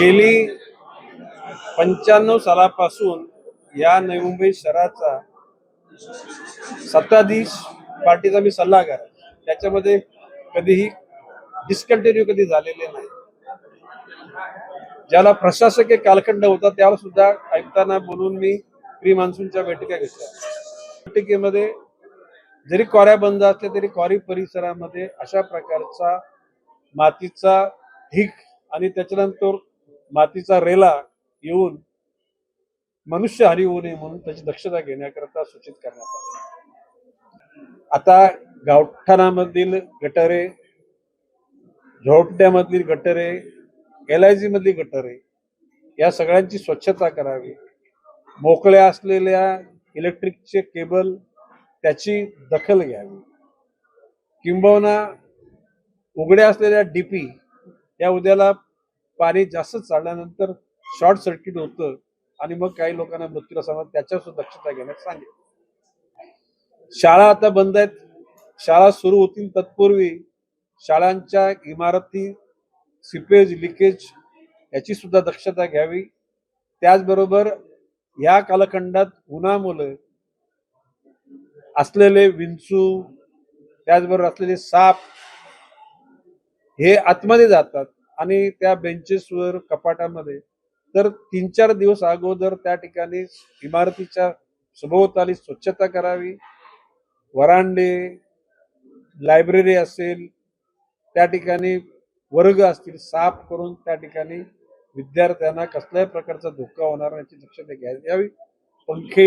गेली 95 सालापासून या नवी मुंबई शहराचा सत्ताधीश पार्टीचा मी सल्लागार आहे. त्याच्यामध्ये कधीही डिस्कंटिन्यू कधी झालेले नाही. ज्याला प्रशासकीय कालखंड होता त्याला सुद्धा आयुक्तांना बोलून मी प्री मान्सूनच्या बैठका घेतल्या. बैठकीमध्ये जरी क्वाऱ्या बंद असल्या तरी क्वारी परिसरामध्ये अशा प्रकारचा मातीचा ढीग आणि त्याच्यानंतर मातीचा रेला येऊन मनुष्यहानी होऊ नये म्हणून त्याची दक्षता घेण्याकरता सूचित करण्यात आले. आता गावठाणामधील गटारे, झोपड्यामधील गटारे, LIG मधली गटारे या सगळ्यांची स्वच्छता करावी. मोकळ्या असलेल्या इलेक्ट्रिकचे केबल त्याची दखल घ्यावी. किंबहुना उघड्या असलेल्या DP या उद्याला पाणी जास्त चालल्यानंतर शॉर्ट सर्किट होतं आणि मग काही लोकांना मृत्यूला सांगतात, त्याच्यावर सुद्धा दक्षता घेण्यास सांगितलं. शाळा आता बंद आहेत. शाळा सुरू होतील तत्पूर्वी शाळांच्या इमारती सिपेज लिकेज याची सुद्धा दक्षता घ्यावी. त्याचबरोबर या कालखंडात उन्हामुळे असलेले विंचू, त्याचबरोबर असलेले साप हे आतमध्ये जातात आणि त्या बेंचेसवर, कपाटामध्ये. तर 3-4 दिवस अगोदर त्या ठिकाणी इमारतीच्या सभोवताली स्वच्छता करावी. वरांडे, लायब्ररी असेल, त्या ठिकाणी वर्ग असतील, साफ करून त्या ठिकाणी विद्यार्थ्यांना कसल्याही प्रकारचा धोका होणार नाही याची दक्षता घ्यावी. पंखे